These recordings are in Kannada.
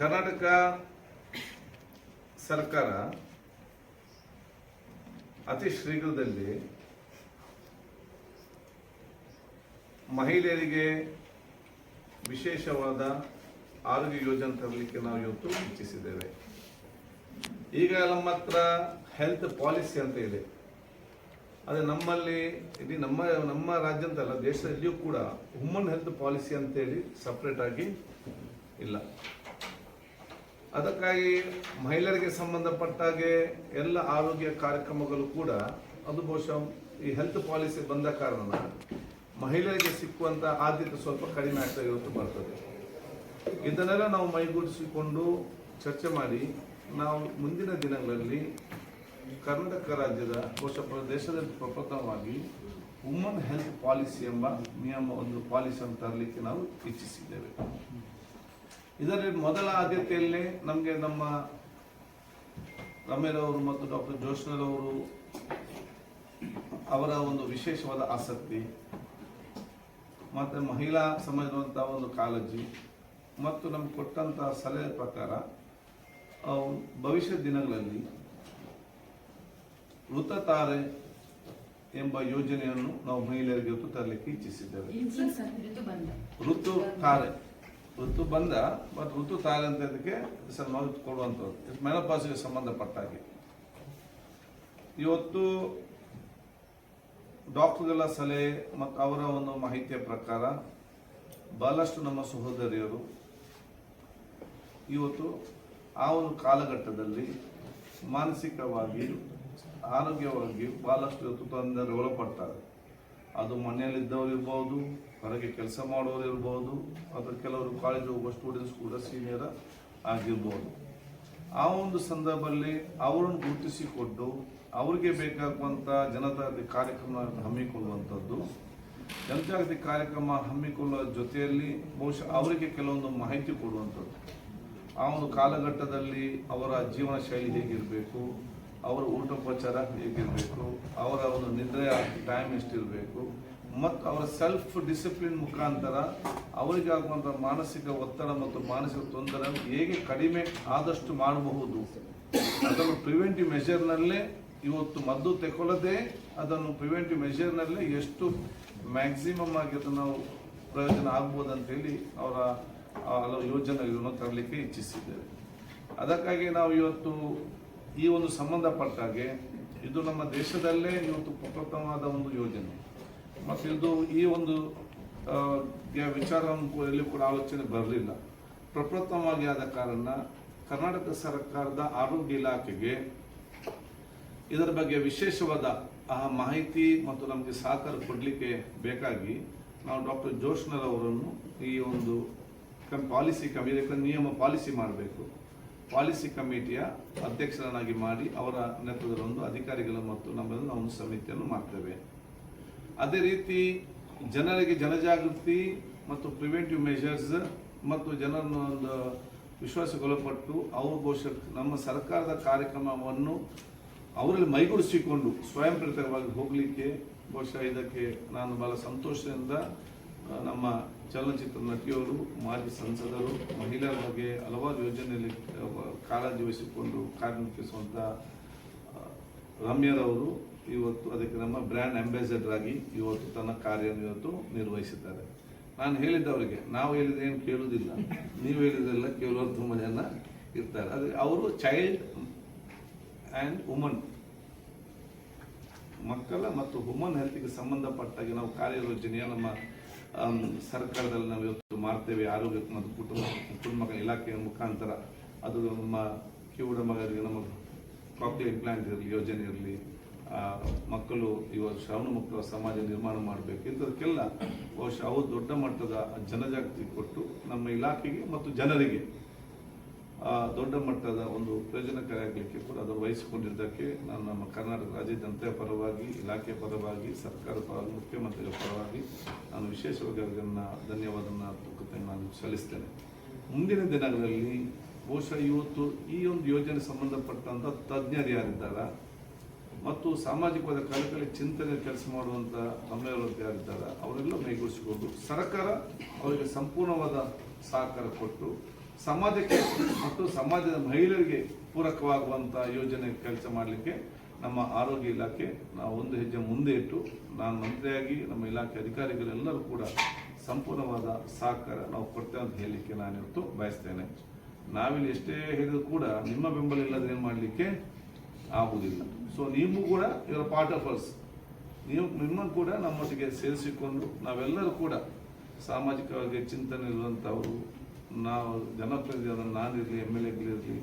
ಕರ್ನಾಟಕ ಸರ್ಕಾರ ಅತಿ ಶೀಘ್ರದಲ್ಲಿ ಮಹಿಳೆಯರಿಗೆ ವಿಶೇಷವಾದ ಆರೋಗ್ಯ ಯೋಜನೆ ತರಲಿಕ್ಕೆ ನಾವು ಇವತ್ತು ಇಚ್ಛಿಸಿದ್ದೇವೆ. ಈಗ ನಮ್ಮ ಹತ್ರ ಹೆಲ್ತ್ ಪಾಲಿಸಿ ಅಂತ ಇದೆ. ಅದೇ ನಮ್ಮಲ್ಲಿ ಇಡೀ ನಮ್ಮ ರಾಜ್ಯ ಅಂತಲ್ಲ, ದೇಶದಲ್ಲಿಯೂ ಕೂಡ ವುಮನ್ ಹೆಲ್ತ್ ಪಾಲಿಸಿ ಅಂತೇಳಿ ಸಪ್ರೇಟ್ ಆಗಿ ಇಲ್ಲ. ಅದಕ್ಕಾಗಿ ಮಹಿಳೆಯರಿಗೆ ಸಂಬಂಧಪಟ್ಟಾಗೆ ಎಲ್ಲ ಆರೋಗ್ಯ ಕಾರ್ಯಕ್ರಮಗಳು ಕೂಡ ಅದು ಬಹುಶಃ ಈ ಹೆಲ್ತ್ ಪಾಲಿಸಿ ಬಂದ ಕಾರಣ ಮಹಿಳೆಯರಿಗೆ ಸಿಕ್ಕುವಂಥ ಆದ್ಯತೆ ಸ್ವಲ್ಪ ಕಡಿಮೆ ಆಗ್ತಾ ಇವತ್ತು ಬರ್ತದೆ. ಇದನ್ನೆಲ್ಲ ನಾವು ಮೈಗೂಡಿಸಿಕೊಂಡು ಚರ್ಚೆ ಮಾಡಿ ನಾವು ಮುಂದಿನ ದಿನಗಳಲ್ಲಿ ಕರ್ನಾಟಕ ರಾಜ್ಯದ ಬಹುಶಃ ದೇಶದಲ್ಲಿ ಪ್ರಪ್ರಥಮವಾಗಿ ವುಮನ್ ಹೆಲ್ತ್ ಪಾಲಿಸಿ ಎಂಬ ಒಂದು ಪಾಲಿಸಿಯನ್ನು ತರಲಿಕ್ಕೆ ನಾವು ಇಚ್ಛಿಸಿದ್ದೇವೆ. ಇದರಲ್ಲಿ ಮೊದಲ ಆದ್ಯತೆಯಲ್ಲೇ ನಮಗೆ ನಮ್ಮ ರಮೇರವರು ಮತ್ತು ಡಾಕ್ಟರ್ ಜೋಶ್ನರವರು ಅವರ ಒಂದು ವಿಶೇಷವಾದ ಆಸಕ್ತಿ ಮತ್ತು ಮಹಿಳಾ ಸಮಾಜದಂಥ ಒಂದು ಕಾಳಜಿ ಮತ್ತು ನಮ್ಗೆ ಕೊಟ್ಟಂತಹ ಸಲಹೆ ಪ್ರಕಾರ ಭವಿಷ್ಯದ ದಿನಗಳಲ್ಲಿ ಋತುತಾರೆ ಎಂಬ ಯೋಜನೆಯನ್ನು ನಾವು ಮಹಿಳೆಯರಿಗೆ ತರಲಿಕ್ಕೆ ಇಚ್ಛಿಸಿದ್ದೇವೆ. ಋತು ಬಂದ ಮತ್ತು ಋತು ತಾರೆ ಅಂತ ಇದಕ್ಕೆ ನಾವು ಕೊಡುವಂಥದ್ದು ಮೆನೋಪಾಸ್ಗೆ ಸಂಬಂಧಪಟ್ಟಾಗೆ ಇವತ್ತು ಡಾಕ್ಟರ್ಗಳ ಸಲಹೆ ಮತ್ತು ಅವರ ಒಂದು ಮಾಹಿತಿಯ ಪ್ರಕಾರ ಬಹಳಷ್ಟು ನಮ್ಮ ಸಹೋದರಿಯರು ಇವತ್ತು ಆ ಒಂದು ಕಾಲಘಟ್ಟದಲ್ಲಿ ಮಾನಸಿಕವಾಗಿ ಆರೋಗ್ಯವಾಗಿ ಬಹಳಷ್ಟು ಇವತ್ತು ತೊಂದರೆ ಒಳಪಡ್ತಾರೆ. ಅದು ಮನೆಯಲ್ಲಿದ್ದವರು ಇರ್ಬೋದು, ಹೊರಗೆ ಕೆಲಸ ಮಾಡೋರು ಇರ್ಬೋದು, ಅಥವಾ ಕೆಲವರು ಕಾಲೇಜ್ ಹೋಗುವ ಸ್ಟೂಡೆಂಟ್ಸ್ ಕೂಡ ಸೀನಿಯರ್ ಆಗಿರ್ಬೋದು. ಆ ಒಂದು ಸಂದರ್ಭದಲ್ಲಿ ಅವರನ್ನು ಗುರುತಿಸಿಕೊಂಡು ಅವರಿಗೆ ಬೇಕಾಗುವಂಥ ಜನಜಾಗೃತಿ ಕಾರ್ಯಕ್ರಮ ಹಮ್ಮಿಕೊಳ್ಳುವಂಥದ್ದು, ಜನಜಾಗೃತಿ ಕಾರ್ಯಕ್ರಮ ಹಮ್ಮಿಕೊಳ್ಳುವ ಜೊತೆಯಲ್ಲಿ ಬಹುಶಃ ಅವರಿಗೆ ಕೆಲವೊಂದು ಮಾಹಿತಿ ಕೊಡುವಂಥದ್ದು, ಆ ಒಂದು ಕಾಲಘಟ್ಟದಲ್ಲಿ ಅವರ ಜೀವನ ಶೈಲಿ ಹೇಗಿರಬೇಕು, ಅವರ ಊಟೋಪಚಾರ ಹೇಗಿರಬೇಕು, ಅವರ ಒಂದು ನಿದ್ರೆಯ ಟೈಮ್ ಎಷ್ಟಿರಬೇಕು, ಮತ್ತು ಅವರ ಸೆಲ್ಫ್ ಡಿಸಿಪ್ಲಿನ್ ಮುಖಾಂತರ ಅವರಿಗಾಗುವಂಥ ಮಾನಸಿಕ ಒತ್ತಡ ಮತ್ತು ಮಾನಸಿಕ ತೊಂದರೆಯನ್ನು ಹೇಗೆ ಕಡಿಮೆ ಆದಷ್ಟು ಮಾಡಬಹುದು, ಅದನ್ನು ಪ್ರಿವೆಂಟಿವ್ ಮೆಷರ್ನಲ್ಲೇ ಇವತ್ತು ಮದ್ದು ತಗೊಳ್ಳದೆ ಅದನ್ನು ಪ್ರಿವೆಂಟಿವ್ ಮೆಷರ್ನಲ್ಲೇ ಎಷ್ಟು ಮ್ಯಾಕ್ಸಿಮಮ್ ಆಗಿ ಅದನ್ನು ಪ್ರಯೋಜನ ಆಗ್ಬೋದು ಅಂತೇಳಿ ಅವರ ಹಲವು ಯೋಜನೆಗಳನ್ನು ತರಲಿಕ್ಕೆ ಇಚ್ಛಿಸಿದ್ದೇವೆ. ಅದಕ್ಕಾಗಿ ನಾವು ಇವತ್ತು ಈ ಒಂದು ಸಂಬಂಧಪಟ್ಟಾಗೆ ಇದು ನಮ್ಮ ದೇಶದಲ್ಲೇ ಇವತ್ತು ಪ್ರಪ್ರಥಮವಾದ ಒಂದು ಯೋಜನೆ ಮತ್ತು ಇದು ಈ ಒಂದು ವಿಚಾರವನ್ನು ಎಲ್ಲಿ ಕೂಡ ಆಲೋಚನೆ ಬರಲಿಲ್ಲ. ಪ್ರಪ್ರಥಮವಾಗಿ ಆದ ಕಾರಣ ಕರ್ನಾಟಕ ಸರ್ಕಾರದ ಆರೋಗ್ಯ ಇಲಾಖೆಗೆ ಇದರ ಬಗ್ಗೆ ವಿಶೇಷವಾದ ಮಾಹಿತಿ ಮತ್ತು ನಮಗೆ ಸಹಕಾರ ಕೊಡಲಿಕ್ಕೆ ಬೇಕಾಗಿ ನಾವು ಡಾಕ್ಟರ್ ಜೋಶ್ನರ್ ಅವರನ್ನು ಈ ಒಂದು ಪಾಲಿಸಿ ಕಮಿಟಿ ನಿಯಮ ಪಾಲಿಸಿ ಮಾಡಬೇಕು, ಪಾಲಿಸಿ ಕಮಿಟಿಯ ಅಧ್ಯಕ್ಷರನ್ನಾಗಿ ಮಾಡಿ ಅವರ ನೇತೃತ್ವದ ಒಂದು ಅಧಿಕಾರಿಗಳು ಮತ್ತು ನಮ್ಮಲ್ಲಿ ನಾವು ಒಂದು ಸಮಿತಿಯನ್ನು ಮಾಡ್ತೇವೆ. ಅದೇ ರೀತಿ ಜನರಿಗೆ ಜನಜಾಗೃತಿ ಮತ್ತು ಪ್ರಿವೆಂಟಿವ್ ಮೆಷರ್ಸ್ ಮತ್ತು ಜನರನ್ನು ಒಂದು ವಿಶ್ವಾಸಗೊಳಪಟ್ಟು ಅವರು ಬಹುಶಃ ನಮ್ಮ ಸರ್ಕಾರದ ಕಾರ್ಯಕ್ರಮವನ್ನು ಅವರಲ್ಲಿ ಮೈಗೂಡಿಸಿಕೊಂಡು ಸ್ವಯಂ ಪ್ರೇರಿತವಾಗಿ ಹೋಗಲಿಕ್ಕೆ ಬಹುಶಃ ಇದಕ್ಕೆ ನಾನು ಬಹಳ ಸಂತೋಷದಿಂದ ನಮ್ಮ ಚಲನಚಿತ್ರ ನಟಿಯವರು, ಮಾಜಿ ಸಂಸದರು, ಮಹಿಳೆಯರ ಬಗ್ಗೆ ಹಲವಾರು ಯೋಜನೆಯಲ್ಲಿ ಕಾಳಜಿ ವಹಿಸಿಕೊಂಡು ಕಾರ್ಯನಿರ್ವಹಿಸುವಂಥ ರಮ್ಯರವರು ಇವತ್ತು ಅದಕ್ಕೆ ನಮ್ಮ ಬ್ರ್ಯಾಂಡ್ ಅಂಬಾಸಿಡರ್ ಆಗಿ ಇವತ್ತು ತನ್ನ ಕಾರ್ಯವನ್ನು ಇವತ್ತು ನಿರ್ವಹಿಸಿದ್ದಾರೆ. ನಾನು ಹೇಳಿದ್ದವರಿಗೆ ನಾವು ಹೇಳಿದ್ರೆ ಏನು ಕೇಳುವುದಿಲ್ಲ, ನೀವು ಹೇಳಿದ್ರೆಲ್ಲ ಕೇಳುವರು ತುಂಬ ಜನ ಇರ್ತಾರೆ. ಅದು ಅವರು ಚೈಲ್ಡ್ ಆ್ಯಂಡ್ ವುಮನ್, ಮಕ್ಕಳ ಮತ್ತು ವುಮನ್ ಹೆಲ್ತ್ಗೆ ಸಂಬಂಧಪಟ್ಟಾಗಿ ನಾವು ಕಾರ್ಯಯೋಜನೆಯ ನಮ್ಮ ಸರ್ಕಾರದಲ್ಲಿ ನಾವು ಇವತ್ತು ಮಾಡ್ತೇವೆ. ಆರೋಗ್ಯ ಮತ್ತು ಕುಟುಂಬ ಇಲಾಖೆಯ ಮುಖಾಂತರ ಅದು ನಮ್ಮ ಕಿವುಡ ಮಗರಿಗೆ ನಮ್ಮ ಕಾಕ್ಲಿಯರ್ ಇಂಪ್ಲಾಂಟ್ ಇರಲಿ ಯೋಜನೆ ಇರಲಿ, ಮಕ್ಕಳು ಇವರು ಶ್ರವಣ ಮುಕ್ತ ಸಮಾಜ ನಿರ್ಮಾಣ ಮಾಡಬೇಕು, ಇಂಥದಕ್ಕೆಲ್ಲ ಬಹುಶಃ ಅವು ದೊಡ್ಡ ಮಟ್ಟದ ಜನಜಾಗೃತಿ ಕೊಟ್ಟು ನಮ್ಮ ಇಲಾಖೆಗೆ ಮತ್ತು ಜನರಿಗೆ ದೊಡ್ಡ ಮಟ್ಟದ ಒಂದು ಪ್ರಯೋಜನಕಾರಿಯಾಗಲಿಕ್ಕೆ ಕೂಡ ಅದನ್ನು ವಹಿಸಿಕೊಂಡಿದ್ದಕ್ಕೆ ನಾನು ನಮ್ಮ ಕರ್ನಾಟಕ ರಾಜ್ಯ ಜನತೆಯ ಪರವಾಗಿ, ಇಲಾಖೆಯ ಪರವಾಗಿ, ಸರ್ಕಾರದ ಪರವಾಗಿ, ಮುಖ್ಯಮಂತ್ರಿಗಳ ಪರವಾಗಿ ನಾನು ವಿಶೇಷವಾಗಿ ಅವರನ್ನು ಧನ್ಯವಾದವನ್ನು ನಾನು ಸಲ್ಲಿಸ್ತೇನೆ. ಮುಂದಿನ ದಿನಗಳಲ್ಲಿ ಬಹುಶಃ ಇವತ್ತು ಈ ಒಂದು ಯೋಜನೆ ಸಂಬಂಧಪಟ್ಟಂಥ ತಜ್ಞರು ಯಾರಿದ್ದಾರೆ ಮತ್ತು ಸಾಮಾಜಿಕವಾದ ಕಳಕಳಿ ಚಿಂತನೆ ಕೆಲಸ ಮಾಡುವಂಥ ತಮ್ಮೆಯವರು ಯಾರಿದ್ದಾರೆ ಅವರೆಲ್ಲ ಮೈಗೂಡಿಸಿಕೊಂಡು ಸರ್ಕಾರ ಅವರಿಗೆ ಸಂಪೂರ್ಣವಾದ ಸಹಕಾರ ಕೊಟ್ಟು ಸಮಾಜಕ್ಕೆ ಮತ್ತು ಸಮಾಜದ ಮಹಿಳೆಯರಿಗೆ ಪೂರಕವಾಗುವಂಥ ಯೋಜನೆ ಕೆಲಸ ಮಾಡಲಿಕ್ಕೆ ನಮ್ಮ ಆರೋಗ್ಯ ಇಲಾಖೆ ನಾವು ಒಂದು ಹೆಜ್ಜೆ ಮುಂದೆ ಇಟ್ಟು ನಾನು ಮಂತ್ರಿಯಾಗಿ ನಮ್ಮ ಇಲಾಖೆ ಅಧಿಕಾರಿಗಳೆಲ್ಲರೂ ಕೂಡ ಸಂಪೂರ್ಣವಾದ ಸಹಕಾರ ನಾವು ಕೊಡ್ತೇವೆ ಅಂತ ಹೇಳಲಿಕ್ಕೆ ನಾನಿವತ್ತು ಬಯಸ್ತೇನೆ. ನಾವಿಲ್ಲಿ ಎಷ್ಟೇ ಹೇಳಿದ್ರು ಕೂಡ ನಿಮ್ಮ ಬೆಂಬಲ ಇಲ್ಲದೆ ಏನು ಮಾಡಲಿಕ್ಕೆ ಆಗುವುದಿಲ್ಲ. ಸೊ ನೀವು ಕೂಡ ಇವರ ಪಾರ್ಟ್ ಆಫ್ ಅಸ್, ನಿಮ್ಮನ್ನು ಕೂಡ ನಮ್ಮೊಟ್ಟಿಗೆ ಸೇರಿಸಿಕೊಂಡು ನಾವೆಲ್ಲರೂ ಕೂಡ ಸಾಮಾಜಿಕವಾಗಿ ಚಿಂತನೆ ಇರುವಂಥವರು, ನಾವು ಜನಪ್ರತಿನಿಧಿಯಾದ ನಾನಿರಲಿ, MLAಗಳಿರಲಿ,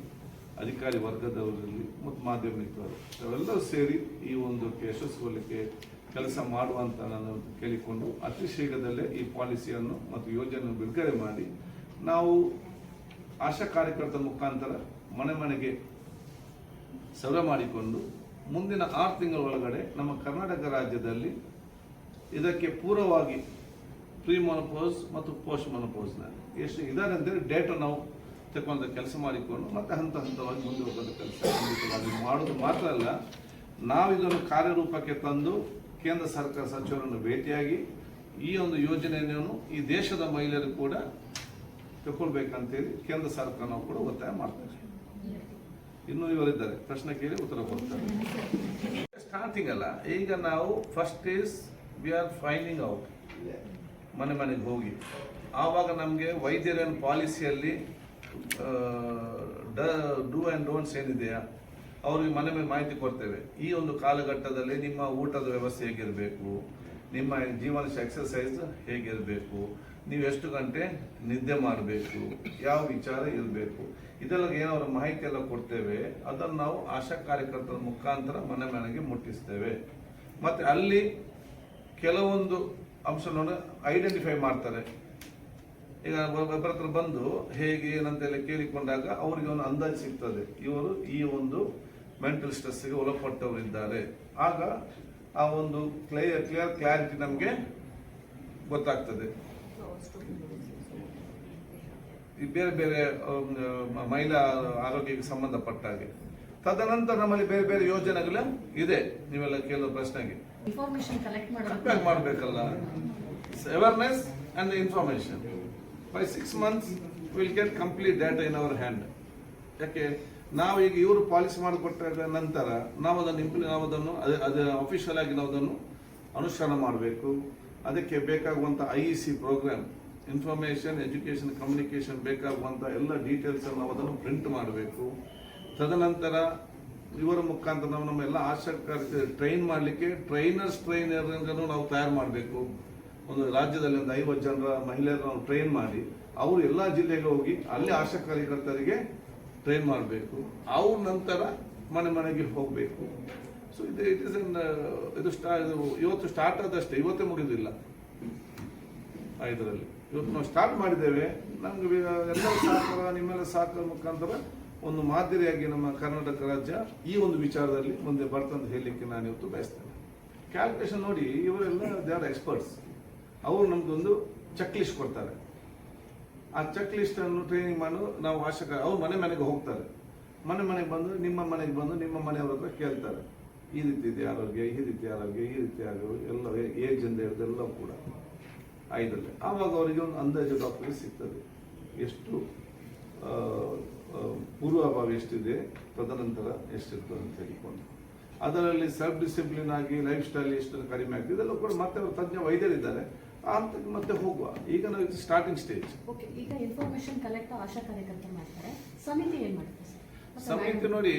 ಅಧಿಕಾರಿ ವರ್ಗದವರಿರಲಿ ಮತ್ತು ಮಾಧ್ಯಮಿಕರು ಅವೆಲ್ಲರೂ ಸೇರಿ ಈ ಒಂದು ಯಶಸ್ವಿಗೊಳ್ಳಲಿಕ್ಕೆ ಕೆಲಸ ಮಾಡುವಂತ ನಾನು ಕೇಳಿಕೊಂಡು ಅತಿ ಶೀಘ್ರದಲ್ಲೇ ಈ ಪಾಲಿಸಿಯನ್ನು ಮತ್ತು ಯೋಜನೆಯನ್ನು ಬಿಡುಗಡೆ ಮಾಡಿ ನಾವು ಆಶಾ ಕಾರ್ಯಕರ್ತರ ಮುಖಾಂತರ ಮನೆ ಮನೆಗೆ ಸರ್ವೆ ಮಾಡಿಕೊಂಡು ಮುಂದಿನ 6 ತಿಂಗಳ ಒಳಗಡೆ ನಮ್ಮ ಕರ್ನಾಟಕ ರಾಜ್ಯದಲ್ಲಿ ಇದಕ್ಕೆ ಪೂರ್ವವಾಗಿ ಪ್ರೀ ಮೊನೋಪೋಸ್ ಮತ್ತು ಪೋಸ್ಟ್ ಮೊನೋಪೋಸ್ನ ಎಷ್ಟು ಇದ್ದಾರೆ ಅಂತೇಳಿ ಡೇಟಾ ನಾವು ತಗೊಂಡ ಕೆಲಸ ಮಾಡಿಕೊಂಡು ಮತ್ತೆ ಹಂತವಾಗಿ ಮುಂದೆ ಹೋಗೋದು ಕೆಲಸ ಮಾಡೋದು ಮಾತ್ರ ಅಲ್ಲ, ನಾವು ಇದನ್ನು ಕಾರ್ಯರೂಪಕ್ಕೆ ತಂದು ಕೇಂದ್ರ ಸರ್ಕಾರ ಸಚಿವರನ್ನು ಭೇಟಿಯಾಗಿ ಈ ಒಂದು ಯೋಜನೆಯನ್ನು ಈ ದೇಶದ ಮಹಿಳೆಯರು ಕೂಡ ತಗೊಳ್ಬೇಕಂತೇಳಿ ಕೇಂದ್ರ ಸರ್ಕಾರ ನಾವು ಕೂಡ ಒತ್ತಾಯ ಮಾಡ್ತಾರೆ. ಇನ್ನೂ ಇವರಿದ್ದಾರೆ, ಪ್ರಶ್ನೆ ಕೇಳಿ ಉತ್ತರ ಕೊಡ್ತಾರೆ. ಸ್ಟಾರ್ಟಿಂಗ್ ಅಲ್ಲ, ಈಗ ನಾವು first is we are finding out, ಮನೆ ಮನೆಗೆ ಹೋಗಿ ಆವಾಗ ನಮಗೆ ವೈದ್ಯರ ಪಾಲಿಸಿಯಲ್ಲಿ ಡೂ ಆ್ಯಂಡ್ ಡೋಂಟ್ಸ್ ಏನಿದೆಯಾ ಅವ್ರಿಗೆ ಮನೆ ಮೇಲೆ ಮಾಹಿತಿ ಕೊಡ್ತೇವೆ. ಈ ಒಂದು ಕಾಲಘಟ್ಟದಲ್ಲಿ ನಿಮ್ಮ ಊಟದ ವ್ಯವಸ್ಥೆ ಹೇಗಿರಬೇಕು, ನಿಮ್ಮ ಜೀವನ ಎಕ್ಸರ್ಸೈಸ್ ಹೇಗಿರಬೇಕು, ನೀವು ಎಷ್ಟು ಗಂಟೆ ನಿದ್ದೆ ಮಾಡಬೇಕು, ಯಾವ ವಿಚಾರ ಇರಬೇಕು, ಇದೆಲ್ಲ ಏನಾದ್ರು ಮಾಹಿತಿ ಎಲ್ಲ ಕೊಡ್ತೇವೆ. ಅದನ್ನು ನಾವು ಆಶಾ ಕಾರ್ಯಕರ್ತರ ಮುಖಾಂತರ ಮನೆ ಮನೆಗೆ ಮುಟ್ಟಿಸ್ತೇವೆ. ಮತ್ತು ಅಲ್ಲಿ ಕೆಲವೊಂದು ಅಂಶವನ್ನು ಐಡೆಂಟಿಫೈ ಮಾಡ್ತಾರೆ. ಈಗ ಒಬ್ಬರ ಹತ್ರ ಬಂದು ಹೇಗೆ ಏನಂತೆಲ್ಲ ಕೇಳಿಕೊಂಡಾಗ ಅವರಿಗೆ ಒಂದು ಅಂದಾಜು ಸಿಗ್ತದೆ, ಇವರು ಈ ಒಂದು ಮೆಂಟಲ್ ಸ್ಟ್ರೆಸ್ಗೆ ಒಳಪಟ್ಟವರಿದ್ದಾರೆ. ಆಗ ಆ ಒಂದು ಕ್ಲಾರಿಟಿ ನಮಗೆ ಗೊತ್ತಾಗ್ತದೆ. ಈ ಬೇರೆ ಬೇರೆ ಮಹಿಳಾ ಆರೋಗ್ಯಕ್ಕೆ ಸಂಬಂಧಪಟ್ಟ ಹಾಗೆ. ತದನಂತರ ನಮ್ಮಲ್ಲಿ ಬೇರೆ ಬೇರೆ ಯೋಜನೆಗಳು ಇದೆ. ನೀವೆಲ್ಲ ಕೇಳೋ ಪ್ರಶ್ನೆಗೆ ಕಲೆಕ್ಟ್ ಮಾಡಬೇಕಲ್ಲ, awareness and information. By 6 months we'll get complete data in our hand. ಯಾಕೆ ನಾವು ಈಗ ಇವರು ಪಾಲಿಸಿ ಮಾಡಿಕೊಟ್ಟ ನಂತರ ನಾವು ಅದನ್ನು ಅದು ಅಫಿಷಿಯಲ್ ಆಗಿ ನಾವು ಅದನ್ನು ಅನುಷ್ಠಾನ ಮಾಡಬೇಕು. ಅದಕ್ಕೆ ಬೇಕಾಗುವಂಥ IEC programme, information education communication ಬೇಕಾಗುವಂಥ ಎಲ್ಲ ಡೀಟೇಲ್ಸ್ ನಾವು ಅದನ್ನು ಪ್ರಿಂಟ್ ಮಾಡಬೇಕು. ತದನಂತರ ಇವರ ಮುಖಾಂತರ ನಾವು ನಮ್ಮ ಎಲ್ಲ ಆಶಾ ಟ್ರೈನ್ ಮಾಡಲಿಕ್ಕೆ ಟ್ರೈನರ್ಗಳನ್ನು ನಾವು ತಯಾರು ಮಾಡಬೇಕು. ಒಂದು ರಾಜ್ಯದಲ್ಲಿ ಒಂದು 50 ಜನರ ಮಹಿಳೆಯರನ್ನು ನಾವು ಟ್ರೈನ್ ಮಾಡಿ ಅವರು ಎಲ್ಲ ಜಿಲ್ಲೆಗೆ ಹೋಗಿ ಅಲ್ಲಿ ಆಶಾ ಕಾರ್ಯಕರ್ತರಿಗೆ ಟ್ರೈನ್ ಮಾಡಬೇಕು. ಅವ್ರ ನಂತರ ಮನೆ ಮನೆಗೆ ಹೋಗಬೇಕು. ಸೊ ಇದು ಇವತ್ತು ಸ್ಟಾರ್ಟ್ ಆದಷ್ಟೇ, ಇವತ್ತೇ ಮುಗಿದಿಲ್ಲ. ಇದರಲ್ಲಿ ಇವತ್ತು ನಾವು ಸ್ಟಾರ್ಟ್ ಮಾಡಿದ್ದೇವೆ. ನಮ್ಗೆ ಎಲ್ಲರ ಸಹಕಾರ, ನಿಮ್ಮೆಲ್ಲ ಸಹಕಾರ ಮುಖಾಂತರ ಒಂದು ಮಾದರಿಯಾಗಿ ನಮ್ಮ ಕರ್ನಾಟಕ ರಾಜ್ಯ ಈ ಒಂದು ವಿಚಾರದಲ್ಲಿ ಮುಂದೆ ಬರ್ತಂತ ಹೇಳಲಿಕ್ಕೆ ನಾನು ಇವತ್ತು ಬಯಸ್ತೇನೆ. ಕ್ಯಾಲ್ಕುಲೇಷನ್ ನೋಡಿ, ಇವರೆಲ್ಲ ದೇ ಆರ್ ಎಕ್ಸ್ಪರ್ಟ್ಸ್. ಅವರು ನಮ್ಗೊಂದು ಚೆಕ್ ಲಿಸ್ಟ್ ಕೊಡ್ತಾರೆ. ಆ ಚೆಕ್ ಲಿಸ್ಟ್ ಅನ್ನು ಟ್ರೈನಿಂಗ್ ಮಾಡಿ ನಾವು ಅವ್ರು ಮನೆ ಮನೆಗೆ ಹೋಗ್ತಾರೆ. ಮನೆ ಮನೆಗೆ ಬಂದು ನಿಮ್ಮ ಮನೆಗೆ ಬಂದು ನಿಮ್ಮ ಮನೆಯವ್ರ ಹತ್ರ ಕೇಳ್ತಾರೆ, ಈ ರೀತಿ ಇದೆ ಆರೋಗ್ಯ, ಈ ರೀತಿ ಆರೋಗ್ಯ, ಈ ರೀತಿ ಆರೋಗ್ಯ, ಎಲ್ಲ ಏಜ್ ಇಂದ ಎಲ್ಲ ಕೂಡ ಐದಲ್ಲೇ. ಆವಾಗ ಅವರಿಗೆ ಒಂದು ಅಂದಾಜು ಡಾಕ್ಟರ್ಗೆ ಸಿಗ್ತದೆ, ಎಷ್ಟು ಪೂರ್ವಭಾವಿ ಎಷ್ಟಿದೆ, ತದನಂತರ ಎಷ್ಟಿರ್ತದೆ ಅಂತ ಹೇಳಿಕೊಂಡು. ಅದರಲ್ಲಿ ಸೆಲ್ಫ್ ಡಿಸಿಪ್ಲಿನ್ ಆಗಿ ಲೈಫ್ ಸ್ಟೈಲ್ ಎಷ್ಟು ಕಡಿಮೆ ಆಗ್ತದೆ ಇದೆಲ್ಲ ಕೂಡ ಮತ್ತೆ ಅವರು ತಜ್ಞ ವೈದ್ಯರಿದ್ದಾರೆ. ಆ ಹಂತಕ್ಕೆ ಮತ್ತೆ ಹೋಗುವ. ಈಗ ನಾವು ಸ್ಟಾರ್ಟಿಂಗ್ ಸ್ಟೇಜ್. ಈಗ ಇನ್ಫಾರ್ಮೇಶನ್ ಕಲೆಕ್ಟ್ ಆಶಾ ಕಾರ್ಯಕರ್ತರು ಮಾಡ್ತಾರೆ, ಸಮಿತಿ ಏನ್ ಮಾಡುತ್ತೆ? ಸಮಿತಿ ನೋಡಿ,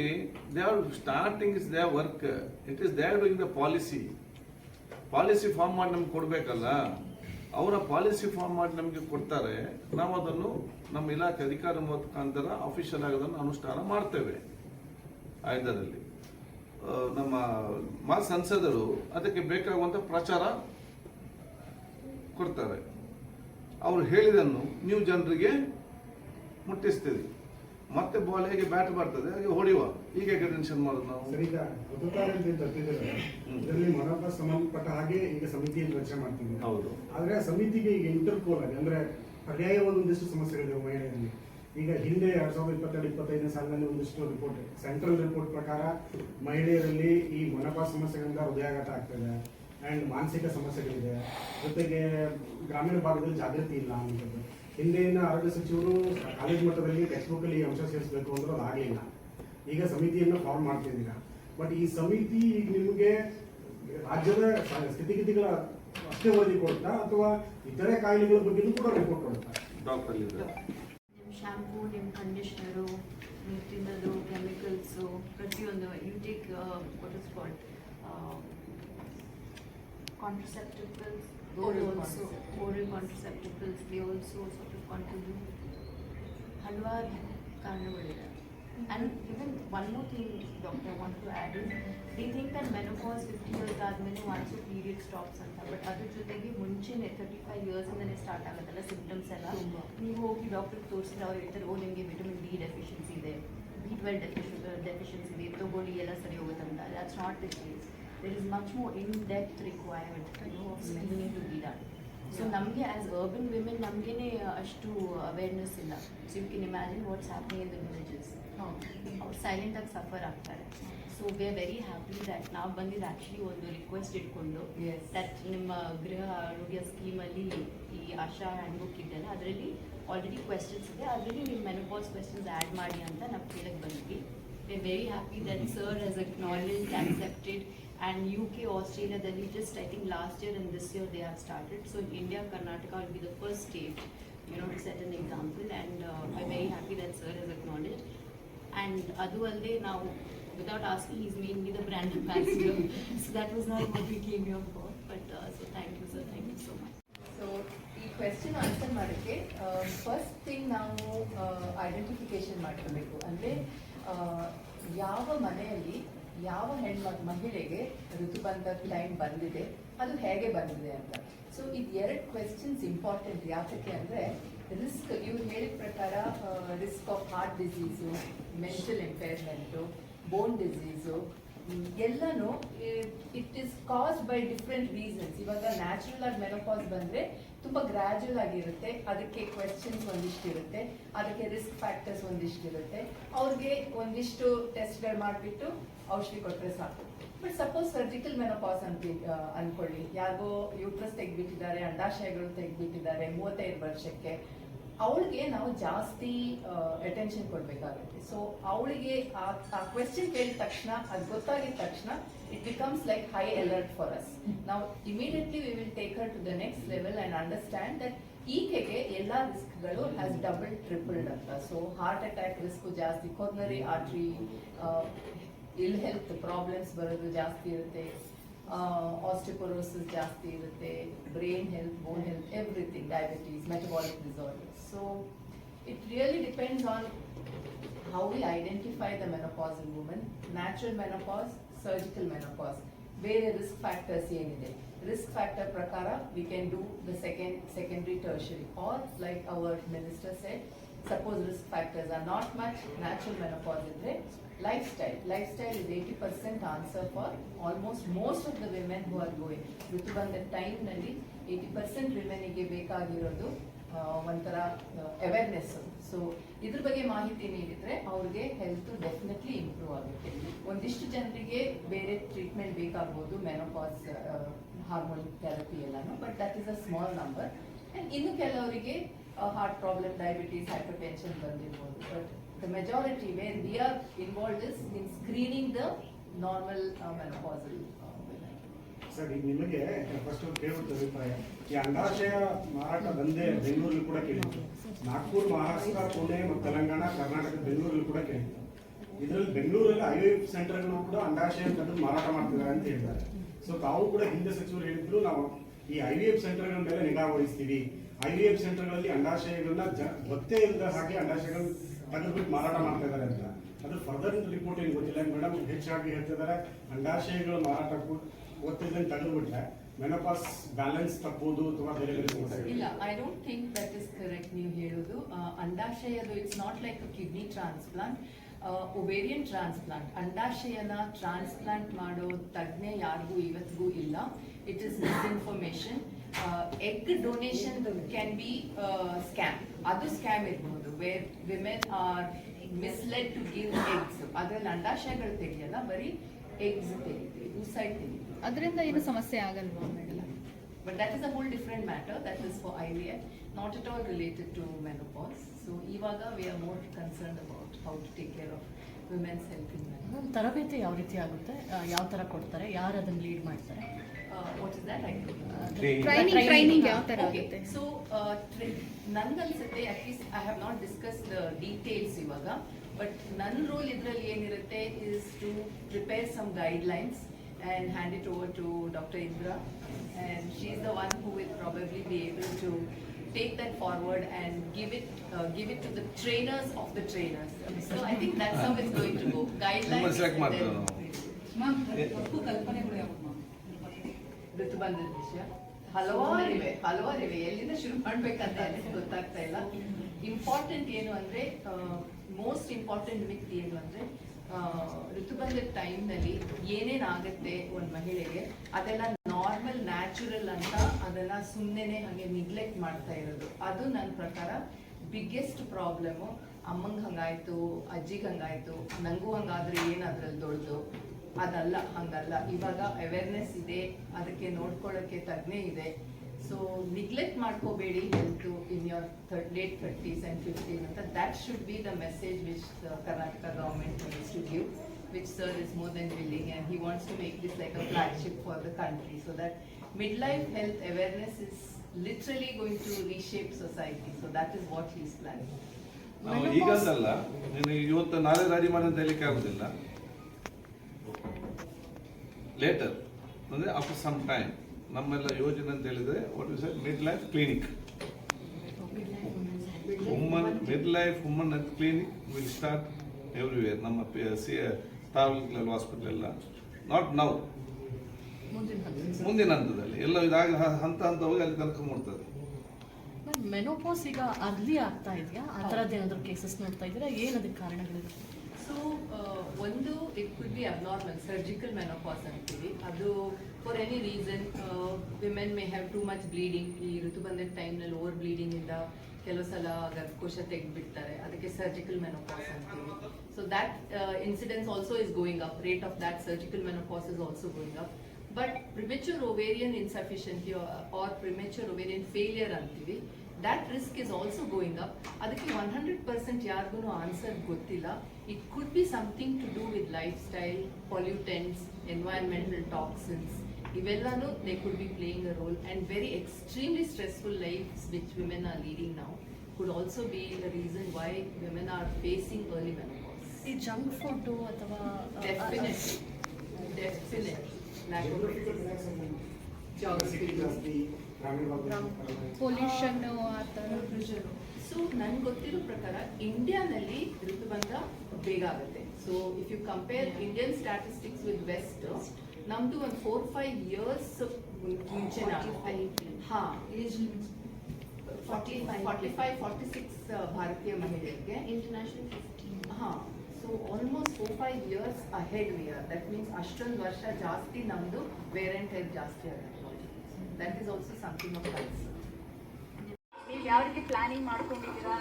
they are starting is the work. It is they are doing the policy form ಮಾಡಿ ನಮ್ಗೆ ಕೊಡ್ಬೇಕಲ್ಲ. ಅವರ ಪಾಲಿಸಿ ಫಾರ್ಮ್ ಮಾಡಿ ನಮಗೆ ಕೊಡ್ತಾರೆ. ನಾವು ಅದನ್ನು ನಮ್ಮ ಇಲಾಖೆ ಅಧಿಕಾರಿ ಮುಖಾಂತರ ಅಫಿಷಿಯಲ್ ಆಗಿ ಅದನ್ನು ಅನುಷ್ಠಾನ ಮಾಡ್ತೇವೆ. ಇದರಲ್ಲಿ ನಮ್ಮ ಸಂಸದರು ಅದಕ್ಕೆ ಬೇಕಾಗುವಂತ ಪ್ರಚಾರ ಕೊಡ್ತಾರೆ. ಅವರು ಹೇಳಿದನ್ನು ನೀವು ಜನರಿಗೆ ಮುಟ್ಟಿಸ್ತೀರಿ. ಮತ್ತೆ ಬಾಲ್ ಹೇಗೆ ಬ್ಯಾಟ್ ಬರ್ತದೆ ಹಾಗೆ ಹೊಡೆಯುವ. ಈಗ ಟೆನ್ಷನ್ ಮಾಡೋದು ನಾವು. ಮನೋಭಾವ ಸಂಬಂಧಪಟ್ಟ ಹಾಗೆ ಈಗ ಸಮಿತಿಯನ್ನು ರಚನೆ ಮಾಡ್ತೀವಿ. ಹೌದು. ಆದ್ರೆ ಸಮಿತಿಗೆ ಈಗ ಇಂಟರ್ಕೋಲ್ ಆಗಿ ಅಂದ್ರೆ ಪರ್ಯಾಯ ಒಂದಿಷ್ಟು ಸಮಸ್ಯೆಗಳಿವೆ ಮಹಿಳೆಯರಲ್ಲಿ. ಈಗ ಹಿಂದೆ 2022-25 ಸಾಲಿನಲ್ಲಿ ಒಂದಿಷ್ಟು ರಿಪೋರ್ಟ್, ಸೆಂಟ್ರಲ್ ರಿಪೋರ್ಟ್ ಪ್ರಕಾರ ಮಹಿಳೆಯರಲ್ಲಿ ಈ ಮೊನಪಾ ಸಮಸ್ಯೆಗಳಿಂದ ಹೃದಯಾಘಾತ ಆಗ್ತದೆ ಅಂಡ್ ಮಾನಸಿಕ ಸಮಸ್ಯೆಗಳಿದೆ. ಜೊತೆಗೆ ಗ್ರಾಮೀಣ ಭಾಗದಲ್ಲಿ ಜಾಗೃತಿ ಇಲ್ಲ ಅನ್ನೋದು. ಹಿಂದಿನ ಆರೋಗ್ಯ ಸಚಿವರು ಕಾಲೇಜ್ ಮಟ್ಟದಲ್ಲಿ ಟೆಕ್ಸ್ಟ್ ಬುಕ್ ಅಲ್ಲಿ ಅಂಶ ಸೇರಿಸಬೇಕು ಅಂದ್ರೆ ಅದು ಆಗಲಿಲ್ಲ. ಈಗ ಸಮಿತಿಯನ್ನು ಫಾರ್ಮ್ ಮಾಡ್ತಿದ್ದೀರಾ. ಬಟ್ ಈ ಸಮಿತಿ ಈಗ ನಿಮಗೆ ರಾಜ್ಯದ ಸ್ಥಿತಿಗತಿಗಳ ಅಷ್ಟೇ ವರದಿ ಕೊಡ್ತಾ ಅಥವಾ ಇತರೆ ಕಾಯಿಲೆಗಳ ಬಗ್ಗೆನೂ ಕೂಡ ರಿಪೋರ್ಟ್ ಕೊಡುತ್ತಾ? ಡಾಕ್ಟರ್ ನಿಮ್ಮ ಶಾಂಪೂ, ನಿಮ್ಮ ಕಂಡೀಷ್ನರು, ನೀವು ತಿನ್ನೋದು, ಕೆಮಿಕಲ್ಸು, ಪ್ರತಿಯೊಂದು you take what is called contraceptive pills, oral contraceptive pills, they also sort of contribute. ಹಲವಾರು ಕಾರಣಗಳಿದೆ. And even one more thing, doctor, I want to add is, they think that menopause 50 years ಆದಮೇಲೆ once your period stops ಅಂತ, ಬಟ್ ಅದ್ರ ಜೊತೆಗೆ ಮುಂಚೆನೆ 35 years ಇಂದನೇ ಸ್ಟಾರ್ಟ್ ಆಗುತ್ತಲ್ಲ ಸಿಂಪ್ಟಮ್ಸ್ ಎಲ್ಲ. ನೀವು ಹೋಗಿ ಡಾಕ್ಟರ್ ತೋರಿಸಿದ್ರೆ ಅವ್ರು ಹೇಳ್ತಾರೆ, ಓ ನಿಮಗೆ ವಿಟಮಿನ್ ಡಿ ಡೆಫಿಷಿಯನ್ಸಿ ಇದೆ, B12 ಡೆಫಿಷಿಯನ್ಸಿ ಇದೆ, ತಗೊಳ್ಳಿ ಎಲ್ಲ ಸರಿ ಹೋಗುತ್ತಂತ. That's not the case. There is much more in-depth requirement of screening to be done. So ನಮಗೆ ಆಸ್ ಅರ್ಬನ್ ವಿಮೆನ್ ನಮಗೇನೆ ಅಷ್ಟು ಅವೇರ್ನೆಸ್ ಇಲ್ಲ. So you can imagine what's happening in the villages. ಅವ್ರು ಸೈಲೆಂಟಾಗಿ ಸಫರ್ ಆಗ್ತಾರೆ. So we are very happy that ನಾವು ಬಂದಿದ್ದು ಆ್ಯಕ್ಚುಲಿ ಒಂದು ರಿಕ್ವೆಸ್ಟ್ ಇಟ್ಕೊಂಡು ದಟ್ ನಿಮ್ಮ ಗೃಹ ಆರೋಗ್ಯ ಸ್ಕೀಮಲ್ಲಿ ಈ ಆಶಾ ಹ್ಯಾಂಡ್ಬುಕ್ ಇದೆಯಲ್ಲ ಅದರಲ್ಲಿ ಆಲ್ರೆಡಿ ಕ್ವೆಶನ್ಸ್ ಇದೆ, ಅದರಲ್ಲಿ ನಿಮ್ಮ ಮೆನೋಪಾಸ್ ಕ್ವೆಶನ್ಸ್ ಆ್ಯಡ್ ಮಾಡಿ ಅಂತ ನಾವು ಕೇಳಕ್ಕೆ ಬಂದ್ವಿ. We are very happy that sir has acknowledged, accepted. And UK, Australia, Delhi, just I think last year and this year they have started. So in India, Karnataka will be the first state, to set an example. And we're very happy that sir has acknowledged. And Adu Alde now, without asking, he's made me the brand ambassador. So that was not what we came here for. But so thank you, sir. Thank you so much. So ಈ ಕ್ವೆಶ್ಚನ್ ಆನ್ಸರ್ ಮಾಡೋಕ್ಕೆ ಫಸ್ಟ್ ಥಿಂಗ್ ನಾವು ಐಡೆಂಟಿಫಿಕೇಶನ್ ಮಾಡ್ಕೋಬೇಕು. ಅಂದರೆ ಯಾವ ಮನೆಯಲ್ಲಿ ಯಾವ ಮಹಿಳೆಗೆ ಋತುಬಂಧ ಟೈಮ್ ಬಂದಿದೆ, ಅದು ಹೇಗೆ ಬಂದಿದೆ ಅಂತ. ಸೊ ಇದು ಎರಡು ಕ್ವೆಶ್ಚನ್ಸ್ ಇಂಪಾರ್ಟೆಂಟ್. ಯಾತಕ್ಕೆ ಅಂದರೆ ರಿಸ್ಕ್, ಇವ್ರು ಹೇಳಿದ ಪ್ರಕಾರ risk of heart disease, mental impairment, bone disease ಎಲ್ಲನೂ it is caused by different reasons. ಇವಾಗ ನ್ಯಾಚುರಲ್ ಆಗಿ ಮೆನೋಪಾಸ್ ಬಂದರೆ ತುಂಬ ಗ್ರ್ಯಾಜುವಲ್ ಆಗಿರುತ್ತೆ, ಅದಕ್ಕೆ ಕ್ವೆಶ್ಚನ್ಸ್ ಒಂದಿಷ್ಟಿರುತ್ತೆ, ಅದಕ್ಕೆ ರಿಸ್ಕ್ ಫ್ಯಾಕ್ಟರ್ಸ್ ಒಂದಿಷ್ಟಿರುತ್ತೆ. ಅವ್ರಿಗೆ ಒಂದಿಷ್ಟು ಟೆಸ್ಟ್ಗಳು ಮಾಡಿಬಿಟ್ಟು ಔಷಧಿ ಕೊಟ್ಟರೆ ಸಾಕು. ಬಟ್ ಸಪೋಸ್ ಸರ್ಜಿಕಲ್ ಮೆನೋಪಾಸ್ ಅನ್ಕೊಳ್ಳಿ, ಯಾರಿಗೋ ಯೂಟ್ರಸ್ ತೆಗೆದ್ಬಿಟ್ಟಿದ್ದಾರೆ, ಅಂಡಾಶಯಗಳು ತೆಗೆದ್ಬಿಟ್ಟಿದ್ದಾರೆ 35 ವರ್ಷಕ್ಕೆ, ಅವಳಿಗೆ ನಾವು ಜಾಸ್ತಿ ಅಟೆನ್ಷನ್ ಕೊಡಬೇಕಾಗುತ್ತೆ. ಸೊ ಅವಳಿಗೆ ಆ ಕ್ವೆಶ್ಚನ್ ಕೇಳಿದ ತಕ್ಷಣ, ಅದು ಗೊತ್ತಾಗಿದ ತಕ್ಷಣ it becomes like high alert for us. ನಾವು immediately we will take her to the next level and understand that ಈಕೆಗೆ ಎಲ್ಲ ರಿಸ್ಕ್ಗಳು ಹ್ಯಾಸ್ ಡಬಲ್ ಟ್ರಿಪಲ್ಡ್ ಅಂತ. ಸೊ ಹಾರ್ಟ್ ಅಟ್ಯಾಕ್ ರಿಸ್ಕು ಜಾಸ್ತಿ, coronary artery ill health problems ಬರೋದು ಜಾಸ್ತಿ ಇರುತ್ತೆ, ಆಸ್ಟಿಪೊರೋಸಿಸ್ ಜಾಸ್ತಿ ಇರುತ್ತೆ, brain health, bone health, everything, diabetes, metabolic disorders. So it really depends on how we identify the menopausal woman. Natural menopause, surgical menopause, ಬೇರೆ risk factors ಏನಿದೆ, risk factor ಪ್ರಕಾರ we can do the secondary, tertiary, or like our minister said, suppose risk factors are not much, natural menopause ಇದ್ರೆ lifestyle is 80% answer for almost most of the women who are going. ಋತುಬಂಧದ ಟೈಮ್ ನಲ್ಲಿ 80% womenಗೆ ಬೇಕಾಗಿರೋದು ಒಂಥರ ಅವೇರ್ನೆಸ್. ಸೊ ಇದ್ರ ಬಗ್ಗೆ ಮಾಹಿತಿ ನೀಡಿದ್ರೆ ಅವ್ರಿಗೆ ಹೆಲ್ತ್ ಡೆಫಿನೆಟ್ಲಿ ಇಂಪ್ರೂವ್ ಆಗುತ್ತೆ. ಒಂದಿಷ್ಟು ಜನರಿಗೆ ಬೇರೆ ಟ್ರೀಟ್ಮೆಂಟ್ ಬೇಕಾಗ್ಬೋದು, ಮೆನೋಪಾಸ್, ಹಾರ್ಮೋನ್ ಥೆರಪಿ ಎಲ್ಲಾನು, but that is a small number. And ಇನ್ನು ಕೆಲವರಿಗೆ heart problem, diabetes, hypertension ಬಂದಿರ್ಬೋದು. But the majority where we are involved is in screening the normal menopausal. Sir, ಈಗ ನಿಮಗೆ ಫಸ್ಟ್ ಕೇಳ್ಬಿಟ್ಟು ಅಭಿಪ್ರಾಯ, ಈ ಅಂಡಾಶಯ ಮಾರಾಟ ದಂಧೆ ಬೆಂಗಳೂರಲ್ಲಿ ಕೂಡ ಕೇಳಿತ್ತು, ನಾಗ್ಪುರ್, ಮಹಾರಾಷ್ಟ್ರ, ಪುಣೆ ಮತ್ತು ತೆಲಂಗಾಣ, ಕರ್ನಾಟಕ, ಬೆಂಗಳೂರಲ್ಲಿ ಕೂಡ ಕೇಳಿತ್ತು. ಇದರಲ್ಲಿ ಬೆಂಗಳೂರಲ್ಲಿ IVF ಸೆಂಟರ್ಗಳು ಕೂಡ ಅಂಡಾಶಯ ತಂದು ಮಾರಾಟ ಮಾಡ್ತಿದ್ದಾರೆ ಅಂತ ಹೇಳಿದ್ದಾರೆ. ಸೊ ತಾವು ಕೂಡ ಹಿಂದೆ ಸಚಿವರು ಹೇಳಿದ್ರು, ನಾವು ಈ IVF ಸೆಂಟರ್ಗಳ ಮೇಲೆ ನಿಗಾ ವಹಿಸ್ತೀವಿ, IVF ಸೆಂಟರ್ಗಳಲ್ಲಿ ಅಂಡಾಶಯಗಳನ್ನ ಗೊತ್ತೇ ಇಲ್ಲದ ಹಾಗೆ ಅಂಡಾಶಯಗಳನ್ನ ತೆಗೆದ್ಬಿಟ್ಟು ಮಾರಾಟ ಮಾಡ್ತಾ ಇದ್ದಾರೆ ಅಂತ. ಅದ್ರ ಫರ್ದರ್ ರಿಪೋರ್ಟ್ ಏನು ಗೊತ್ತಿಲ್ಲ ಮೇಡಮ್. ಹೆಚ್ಚಾಗಿ ಹೇಳ್ತಿದ್ದಾರೆ ಅಂಡಾಶಯಗಳು ಮಾರಾಟ ಗೊತ್ತಿದ್ದಂಗೆ ತೆಗೆದ್ಬಿಟ್ರೆ ಮೆನೋಪಾಸ್ ಬ್ಯಾಲೆನ್ಸ್ ತಪ್ಪೋದು ಅಥವಾ ಬೇರೆ ಬೇರೆ ಸಮಸ್ಯೆ ಇಲ್ಲ. I don't think that is correct. ನೀವು ಹೇಳೋದು ಅಂಡಾಶಯದು it's not like kidney transplant, ovarian transplant. ಅಂಡಾಶಯನ ಟ್ರಾನ್ಸ್ಪ್ಲಾಂಟ್ ಮಾಡೋ ತಜ್ಞೆ ಯಾರಿಗೂ ಇವತ್ತಿಗೂ ಇಲ್ಲ. It is misinformation. Egg donation can be scam, ಅದು ಸ್ಕ್ಯಾಮ್ ಇರ್ಬೋದು, where women are misled to give eggs. ಅದರಲ್ಲಿ ಅಂಡಾಶಯಗಳು ತೆಗಿಯಲ್ಲ, ಬರೀ ಎಗ್ಸ್ ತೆಗಿತೀವಿ, oocyte ತೆಗಿತೀವಿ. ಅದರಿಂದ ಏನು ಸಮಸ್ಯೆ ಆಗಲ್ವಾ madam? But that is a whole different matter. That is for IVF. not at all related to menopause. So ivaga we are more concerned about how to take care of women's health in menopause. ತರಬೇತಿ ಯಾವ ರೀತಿ ಆಗುತ್ತೆ, ಯಾವ ಥರ ಕೊಡ್ತಾರೆ, ಯಾರು ಅದನ್ನು ಲೀಡ್ ಮಾಡ್ತಾರೆ? What is that? ಟ್ರೈನಿಂಗ್ ಯಾವ ತರ Okay, ಆಗುತ್ತೆ? so ನನ್ಗನ್ಸುತ್ತೆ at least I have not discussed the details ಇವಾಗ, but ನನ್ನ ರೋಲ್ ಇದರಲ್ಲಿ ಏನಿರುತ್ತೆ is to prepare some guidelines and hand it over to Dr. Indra, and she's the one who will probably be able to take that forward and give it to the trainers of the trainers. So I think that's how it's going to go. Guidelines. select ಮಾಡ್ತಾರೆ ನಾವು. ಋತುಬಂಧದ ವಿಷಯ ಹಲವಾರಿವೆ ಎಲ್ಲಿಂದ ಶುರು ಮಾಡ್ಬೇಕಂತ ಗೊತ್ತಾಗ್ತಾ ಇಲ್ಲ. ಇಂಪಾರ್ಟೆಂಟ್ ಏನು ಅಂದ್ರೆ, ಮೋಸ್ಟ್ ಇಂಪಾರ್ಟೆಂಟ್ ಮಿತ್ ಏನು ಅಂದ್ರೆ, ಋತುಬಂಧದ ಟೈಮ್ನಲ್ಲಿ ಏನೇನಾಗುತ್ತೆ ಒಂದು ಮಹಿಳೆಗೆ ಅದೆಲ್ಲ ನಾರ್ಮಲ್ ನ್ಯಾಚುರಲ್ ಅಂತ ಅದನ್ನ ಸುಮ್ಮನೆ ಹಾಗೆ ನಿಗ್ಲೆಕ್ಟ್ ಮಾಡ್ತಾ ಇರೋದು. ಅದು ನನ್ನ ಪ್ರಕಾರ ಬಿಗ್ಗೆಸ್ಟ್ ಪ್ರಾಬ್ಲಮ್ಮು. ಅಮ್ಮಂಗೆ ಹಂಗಾಯ್ತು, ಅಜ್ಜಿಗೆ ಹಂಗಾಯ್ತು, ನಂಗೂ ಹಂಗಾದ್ರೆ ಏನು ಅದ್ರಲ್ಲಿ ದೊಡ್ಡದು, ಅದಲ್ಲ, ಹಂಗಲ್ಲ. ಇವಾಗ ಅವೇರ್ನೆಸ್ ಇದೆ, ಅದಕ್ಕೆ ನೋಡ್ಕೊಳ್ಳೋಕ್ಕೆ ತಜ್ಞೆ ಇದೆ. ಸೊ ನಿಗ್ಲೆಕ್ಟ್ ಮಾಡ್ಕೋಬೇಡಿ health in your late 30s and 50s ಅಂತ. That should be the message which Karnataka government needs to give, which sir is more than willing, and he wants to make this like a flagship for the country, so that midlife health awareness is literally going to reshape society. So that is what he is planning. ನಾವು ಈಗಂತಲ್ಲ, ನೀನು ಇವತ್ತು ನಾಳೆ ರೆಡಿ ಮಾಡಿ ಅಂತ ಹೇಳಲಿಕ್ಕೆ ಆಗೋದಿಲ್ಲ. ಲೇಟರ್ ಅಂದರೆ ಆಫ್ಟರ್ ಸಮ್ ಟೈಮ್ ನಮ್ಮೆಲ್ಲ ಯೋಜನೆ ಅಂತ ಹೇಳಿದರೆ what is mid life clinic. Mid life woman health clinic will start everywhere. ನಮ್ಮ ತಾಲೂಕು ಹಾಸ್ಪಿಟಲ್ ಎಲ್ಲ ನಾಟ್ ನೌ, ಮುಂದಿನ ಹಂತದಲ್ಲಿ ಎಲ್ಲ ಇದಾಗ ಹಂತ ಹೋಗಿ ಅಲ್ಲಿ ತನಕ ಮಾಡ್ತದೆ. ಮೆನೋಪಾಸ್ ಈಗ ಅರ್ಲಿ ಆಗ್ತಾ ಇದೆಯಾ? ಆ ಥರದ್ದು ಏನಾದರೂ ಕೇಸಸ್ ನೋಡ್ತಾ ಇದ್ದೀರಾ? ಏನದಕ್ಕೆ ಕಾರಣಗಳಿದೆ? ಸೊ ಒಂದು, it could be abnormal surgical menopause ಅಂತೀವಿ. ಅದು for any reason women may have too much bleeding. ಈ ಋತುಬಂಧದ ಟೈಮ್ನಲ್ಲಿ ಓವರ್ ಬ್ಲೀಡಿಂಗ್ ಇಂದ ಕೆಲವು ಸಲ ಗರ್ಭಕೋಶ ತೆಗೆದ್ಬಿಡ್ತಾರೆ, ಅದಕ್ಕೆ ಸರ್ಜಿಕಲ್ ಮೆನೋಪಾಸ್ ಅಂತೀವಿ. So that incidence also is going up. Rate of that surgical menopause is also going up. But premature ovarian insufficiency or premature ovarian failure ಅಂತೀವಿ, that risk is also going up. ಅದಕ್ಕೆ 100% ಯಾರಿಗೂ ಆನ್ಸರ್ ಗೊತ್ತಿಲ್ಲ. It could be something to do with lifestyle, pollutants, environmental toxins. ಇವೆಲ್ಲನೂ they could be playing a role, and very extremely stressful lives which women are leading now could also be the reason why women are facing early menopause. ಈ ಜಂಕ್ ಫುಡ್ಡು ಅಥವಾ Definitely. Lack of ಜಾಸ್ತಿ ಗ್ರಾಮೀಣ ಭಾಗದಲ್ಲಿ ಪೊಲ್ಯೂಷನ್ ಆ ಥರ. ಸೊ ನನ್ಗೆ ಗೊತ್ತಿರೋ ಪ್ರಕಾರ ಇಂಡಿಯಾನಲ್ಲಿ ಋತುಬಂಧ ಬೇಗ ಆಗುತ್ತೆ. So if you compare Indian statistics with West, ನಮ್ದು ಒಂದು 4-5 ಇಯರ್ಸ್ ಮುಂಚೆನೇ ಆಗುತ್ತೆ. ಹಾ, 45-46 ಭಾರತೀಯ ಮಹಿಳೆಯರಿಗೆ, ಇಂಟರ್ನ್ಯಾಷನಲ್ 15. ಹಾ. So almost 4-5 years ahead we are. That means ಅಷ್ಟೊಂದು ವರ್ಷ ಜಾಸ್ತಿ ನಮ್ದು ವೇರ್ ಅಂಡ್ ಟೈರ್ ಜಾಸ್ತಿ ಆಗುತ್ತೆ. That is also something of concern. ನೀವು ಯಾವ ರೀತಿ ಪ್ಲಾನಿಂಗ್ ಮಾಡ್ಕೊಂಡಿದ್ದೀರಾ?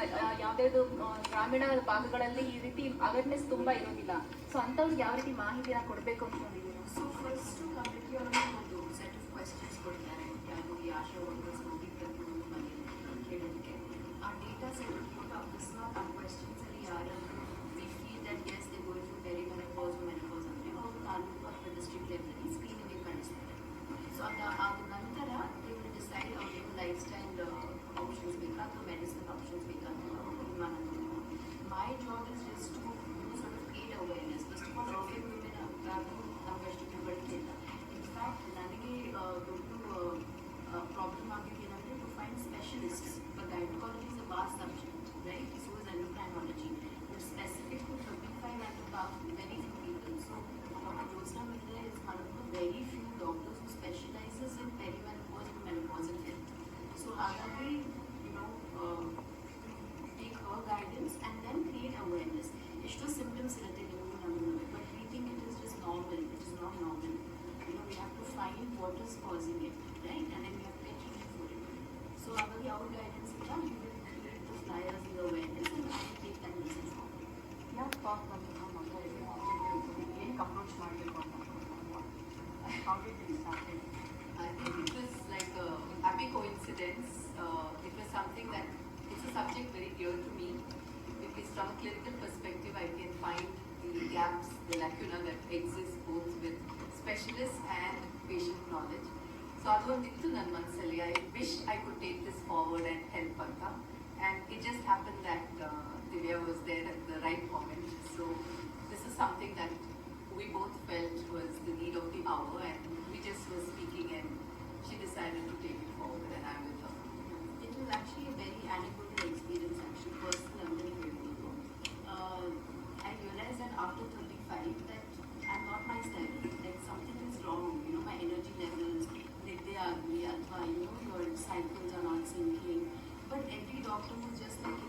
ಯಾವುದಾದ್ರು ಗ್ರಾಮೀಣ ಭಾಗಗಳಲ್ಲಿ ಈ ರೀತಿ ಅವೇರ್ನೆಸ್ ತುಂಬ ಇರೋದಿಲ್ಲ. ಸೊ ಅಂಥವ್ರಿಗೆ ಯಾವ ರೀತಿ ಮಾಹಿತಿನ ಕೊಡಬೇಕು ಅಂದ್ಕೊಂಡಿದ್ದೀರಾ? ಸೊ ಫಸ್ಟ್ ಕಂಪ್ಲೀಟ್ಲಿ ಅವ್ರಿಗೆ ಒಂದು ಸೆಟ್ ಆಫ್ ಕ್ವೆಶನ್ಸ್ ಕೊಡ್ತಾರೆ. ಯಾರು ಈ ಆಶಾ ವರ್ಕರ್ಸ್ ಹೋಗಿದ್ದದ್ದು ಕೇಳೋದಕ್ಕೆ ಆ ಡೇಟಾ ಸೆಟ್ ಕೊಟ್ಟು ಅಕಸ್ಮಾತ್ ಆ ಕ್ವೆಶನ್ಸಲ್ಲಿ ಯಾರಾದರೂ we feel that as they going to very menopause ಅಂದರೆ ಅವರು ತಾಲೂಕು ಅಥವಾ ಡಿಸ್ಟ್ರಿಕ್ಟ್ ಲೆವೆಲಲ್ಲಿ ಸ್ಕ್ರೀನಿಂಗ್ ಕಳಿಸ್ತಾರೆ. ಸೊ ಆದ ನಂತರ ದೇ ವಿಲ್ ಡಿಸೈಡ್ ಅವ್ರಿಗೆ ಲೈಫ್ ಸ್ಟೈಲ್ ಆಪ್ಷನ್ಸ್ ಬೇಕಾ ಅಥವಾ ಮೆಡಿಸಿನ್ ಆಪ್ಷನ್ಸ್ ಬೇಕಾ ಅಂತ ತೀರ್ಮಾನ ಮಾಡ್ತಾರೆ. My job is just to sort of create awareness. First of all ಅವೇ ವುಮೆನ್ ನಮಗಷ್ಟು ತಿಳುವಳಿಕೆ ಇಲ್ಲ. ಇನ್ಫ್ಯಾಕ್ಟ್ ನನಗೆ ದೊಡ್ಡ ಪ್ರಾಬ್ಲಮ್ ಆಗಿದ್ದು ಏನಂದರೆ to find specialists. But gynaecology is a vast subject, right? So is endocrinology. But specific to 35 and above, very few people. So Dr. Jyotsna Mitra is one of the very few doctors who specializes in perimenopause and menopausal health. So ಹಾಗಾಗಿ take her guidance and then create awareness. ಎಷ್ಟೋ ಸಿಂಪ್ಟಮ್ಸ್ ಇರುತ್ತೆ ನಿಮಗೂ ನಮಗೂ, but we think it is just normal. It is not normal. We have to find what is causing it, right? And then we have to get treatment for it. So ಹಾಗಾಗಿ our guidance ಇಂದ we will create the flyers and the awareness and I will take that message forward. ಯಾಕೆ ಥಾಟ್ ಬಂತು ಏನಕ್ಕೆ ಅಪ್ರೋಚ್ ಮಾಡಬೇಕು ಅಂತ? How did you start it? I think it was like a happy coincidence. it was something that, it's a subject very dear to me, because from a clinical perspective, I can find the gaps, the lacuna that exists both with specialists and patient knowledge. So adondittu ನನ್ನ ಮನಸ್ಸಲ್ಲಿ, I wish I could take this forward and help ಅಂತ. And it just happened that Divya was there at the right moment. So this is something that we both felt was the need of the hour, and we just were speaking and she decided to take it forward, and I'm with her. It was actually a very anecdotal experience, actually, personally, I'm very grateful. I realized that after 35 that I'm not myself, like something is wrong, you know, my energy levels, like they are ugly, you know, your cycles are not syncing. But every doctor was just like,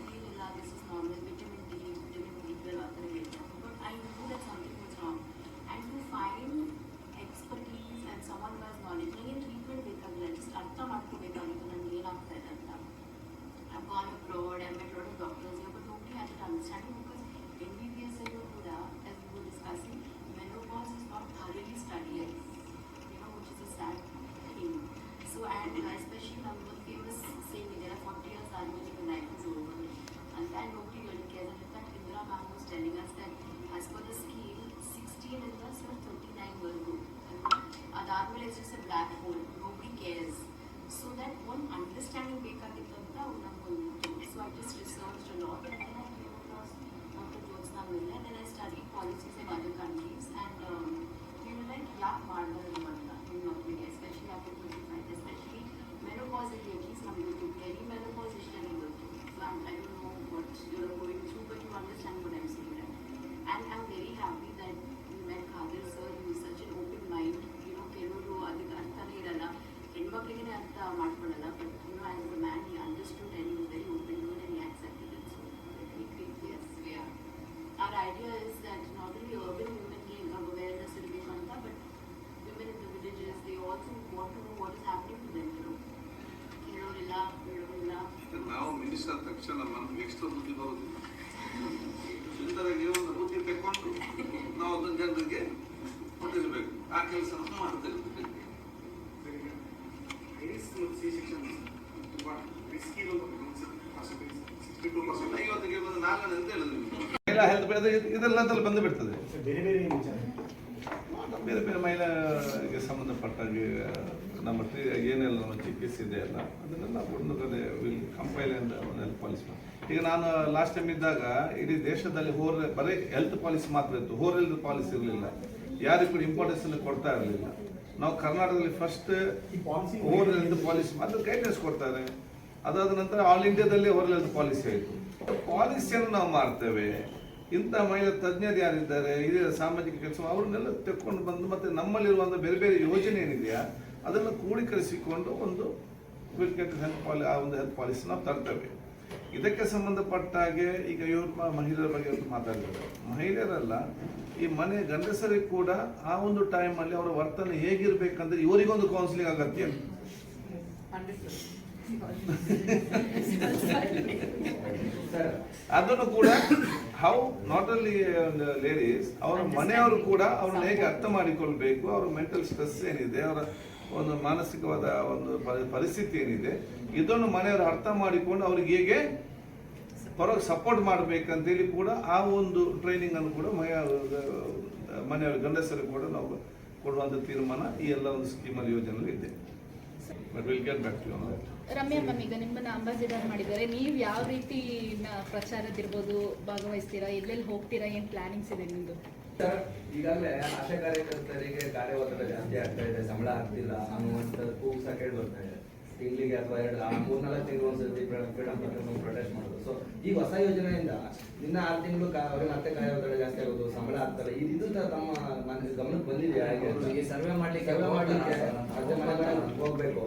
this is normal, vitamin D, vitamin B12, but I knew that something was wrong. And to find expertise and someone who has knowledge, ನನಗೆ ಟ್ರೀಟ್ಮೆಂಟ್ ಬೇಕಾಗಿಲ್ಲ, ಜಸ್ಟ್ ಅರ್ಥ ಮಾಡ್ಕೋಬೇಕಾಗಿತ್ತು ನನಗೆ ಏನಾಗ್ತಾ ಇದೆ ಅಂತ. I've gone abroad, I met a lot of doctors here, but nobody had that understanding, because MBBS ಅಲ್ಲೂ ಕೂಡ, as we were discussing, menopause is not thoroughly studied, you know, which is a sad thing. So, and especially ನಮ್ಮ ಒಂದು famous saying ಇದೆ, 40 years ಆದ್ಮೇಲೆ your life is over. And nobody really cares. And in fact, Indira ma'am was telling us that as per the scheme, 16 is just 39 will go. Adharmal is just a black hole. Nobody cares. So that one understanding ಬೇಕಾಗಿತ್ತಂತ ನಮ್ಗೆ. So I just researched a lot, and then I came across Dr. Jyotsna Miller, and then I studied policies in other countries, and we were like, ಯಾಕೆ ಮಾಡಬಾರ್ದು ಅಂತ in North India, especially after 25, especially menopause ಅಲ್ಲಿ at least ನಮಗೆ perimenopause ಇಷ್ಟನೇ ಗೊತ್ತು. So I don't know what you're going through, but you understand what I'm saying, right? And I'm very happy that we met Khadir sir. He is such an open mind. You know, ಕೆಲವರು ಅದಕ್ಕೆ ಅರ್ಥನೇ ಇರಲ್ಲ, ಹೆಣ್ಮಕ್ಳಿಗೆ ಅರ್ಥ ಮಾಡ್ಕೊಳ್ಳಲ್ಲ, but you know, as a man, he understood and he was very open to it and he accepted it. So we think, yes, we are. Our idea is that not only urban women gain awareness ಇರಬೇಕಂತ, but women in the villages, they also want to know what is happening to them, you know. ಕೇಳೋರಿಲ್ಲ, ಬಿಡೋರಿಲ್ಲ. ನಾವು ಮಿನಿಸ್ಟರ್ ತಕ್ಷಣ ನಮ್ಗೆ ಎಕ್ಸ್ಟ್ರಾ ಬುದ್ಧಿ ಬರುವುದಿಲ್ಲ. ಸುಂದರಾಗಿ ಒಂದು ಬುದ್ಧಿ ತಗೊಂಡು ನಾವು ಅದನ್ನ ಜನರಿಗೆ ಕೊಟ್ಟಿರ್ಬೇಕು, ಆ ಕೆಲಸ ಮಾಡ್ತಿರ್ಬೇಕು. ಇವತ್ತಿಗೆ ಬಂದು ನಾಲ್ಕು ಅಂತ ಹೇಳಿದ್ವಿ, ಮಹಿಳಾ ಹೆಲ್ತ್ ಇದೆಲ್ಲ ಬಂದು ಬಿಡ್ತದೆ. ಬೇರೆ ಬೇರೆ ಏನು ವಿಚಾರ? ಬೇರೆ ಬೇರೆ ಮಹಿಳೆಗೆ ಸಂಬಂಧಪಟ್ಟಾಗಿ ನಮ್ಮ ಏನೆಲ್ಲ ನಮ್ಮ ಚಿಕಿತ್ಸೆ ಇದೆ ಅಲ್ಲ, ಅದನ್ನೆಲ್ಲ ಒಂದು ಕಡೆ ವಿಲ್ ಕಂಪೈಲ್ ಅಂತ ಒಂದು ಹೆಲ್ತ್ ಪಾಲಿಸಿ. ಈಗ ನಾನು ಲಾಸ್ಟ್ ಟೈಮ್ ಇದ್ದಾಗ ಇಡೀ ದೇಶದಲ್ಲಿ ಬರೀ ಹೆಲ್ತ್ ಪಾಲಿಸಿ ಮಾತ್ರ ಇತ್ತು, ಹೆಲ್ತ್ ಪಾಲಿಸಿ ಇರಲಿಲ್ಲ, ಯಾರಿಗೂ ಕೂಡ ಇಂಪಾರ್ಟೆನ್ಸ್ ಕೊಡ್ತಾ ಇರಲಿಲ್ಲ. ನಾವು ಕರ್ನಾಟಕದಲ್ಲಿ ಫಸ್ಟ್ ಹೆಲ್ತ್ ಪಾಲಿಸಿ ಮಾತ್ರ ಗೈಡ್ಲೈನ್ಸ್ ಕೊಡ್ತಾರೆ. ಅದಾದ ನಂತರ ಆಲ್ ಇಂಡಿಯಾದಲ್ಲಿ ಹೆಲ್ತ್ ಪಾಲಿಸಿ ಆಯಿತು. ಪಾಲಿಸಿಯನ್ನು ನಾವು ಮಾಡ್ತೇವೆ. ಇಂಥ ಮಹಿಳಾ ತಜ್ಞರು ಯಾರಿದ್ದಾರೆ, ಇದೇ ಸಾಮಾಜಿಕ ಕೆಲಸ, ಅವ್ರನ್ನೆಲ್ಲ ತೆಕ್ಕೊಂಡು ಬಂದು ಮತ್ತೆ ನಮ್ಮಲ್ಲಿರುವಂಥ ಬೇರೆ ಬೇರೆ ಯೋಜನೆ ಏನಿದೆಯಾ ಅದನ್ನು ಕ್ರೋಢೀಕರಿಸಿಕೊಂಡು ಒಂದು ಆ ಒಂದು ಹೆಲ್ತ್ ಪಾಲಿಸಿ ನಾವು ತರ್ತೇವೆ. ಇದಕ್ಕೆ ಸಂಬಂಧಪಟ್ಟಾಗೆ ಈಗ ಇವ್ರ ಮಹಿಳೆಯರ ಬಗ್ಗೆ ಮಾತಾಡಿದ್ದಾರೆ. ಮಹಿಳೆಯರಲ್ಲ, ಈ ಮನೆ ಗಂಡಸರಿಗೆ ಕೂಡ ಆ ಒಂದು ಟೈಮಲ್ಲಿ ಅವರ ವರ್ತನೆ ಹೇಗಿರ್ಬೇಕಂದ್ರೆ ಇವರಿಗೊಂದು ಕೌನ್ಸಿಲಿಂಗ್ ಅಗತ್ಯ. ಅದನ್ನು ಕೂಡ ಹೌ ನಾಟ್ ಓನ್ಲಿ ಲೇಡೀಸ್, ಅವರ ಮನೆಯವರು ಕೂಡ ಅವ್ರನ್ನ ಹೇಗೆ ಅರ್ಥ ಮಾಡಿಕೊಳ್ಬೇಕು, ಅವ್ರ ಮೆಂಟಲ್ ಸ್ಟ್ರೆಸ್ ಏನಿದೆ, ಅವರ ಒಂದು ಮಾನಸಿಕವಾದ ಒಂದು ಪರಿಸ್ಥಿತಿ ಏನಿದೆ, ಇದನ್ನು ಮನೆಯವರು ಅರ್ಥ ಮಾಡಿಕೊಂಡು ಅವ್ರಿಗೆ ಹೇಗೆ ಹೊರಗೆ ಸಪೋರ್ಟ್ ಮಾಡಬೇಕಂತೇಳಿ ಕೂಡ ಆ ಒಂದು ಟ್ರೈನಿಂಗ್ ಅನ್ನು ಕೂಡ ಮನೆಯವರು ಗಂಡಸರು ಕೂಡ ನಾವು ಕೊಡುವಂಥ ತೀರ್ಮಾನ ಈ ಎಲ್ಲ ಒಂದು ಸ್ಕೀಮಲ್ಲಿ ಯೋಜನೆಯಲ್ಲಿ ಇದೆ. But will get back to you. Ramya ma'am, ಈಗ ನಿಮ್ಮನ್ನ ಅಂಬಾಸಿಡರ್ ಮಾಡಿದ್ದಾರೆ, ನೀವು ಯಾವ ರೀತಿ ಪ್ರಚಾರದಿರ್ಬೋದು ಭಾಗವಹಿಸ್ತೀರಾ, ಎಲ್ಲೆಲ್ಲಿ ಹೋಗ್ತೀರಾ, ಏನು ಪ್ಲಾನಿಂಗ್ಸ್ ಇದೆ ನಿಮ್ಮದು? ಈಗಾಗಲೇ ಆಶಾ ಕಾರ್ಯಕರ್ತರಿಗೆ ಕಾರ್ಯಒತ್ತಡ ಜಾಸ್ತಿ ಆಗ್ತಾ ಇದೆ, ಸಂಬಳ ಆಗ್ತಿಲ್ಲ ಅನ್ನುವಂಥ ಕೂಗು ಸಹ ಕೇಳಿ ಬರ್ತಾ ಇದೆ. ತಿಂಗಳಿಗೆ ಅಥವಾ 3-4 ತಿಂಗಳು ಒಂದ್ಸತಿ ಫ್ರೀಡಮ್ ಪ್ರೊಟೆಸ್ಟ್ ಮಾಡೋದು. ಸೊ ಈಗ ಹೊಸ ಯೋಜನೆಯಿಂದ ಇನ್ನ 6 ತಿಂಗಳು ಅವ್ರಿಗೆ ಮತ್ತೆ ಕಾರ್ಯಒತ್ತಡ ಜಾಸ್ತಿ ಆಗೋದು, ಸಂಬಳ ಆಗ್ತಲ್ಲ, ಇದು ತಮ್ಮ ಗಮನಕ್ಕೆ ಬಂದಿದೆಯಾ? ಸರ್ವೆ ಮಾಡ್ಲಿಕ್ಕೆ ಹೋಗ್ಬೇಕು.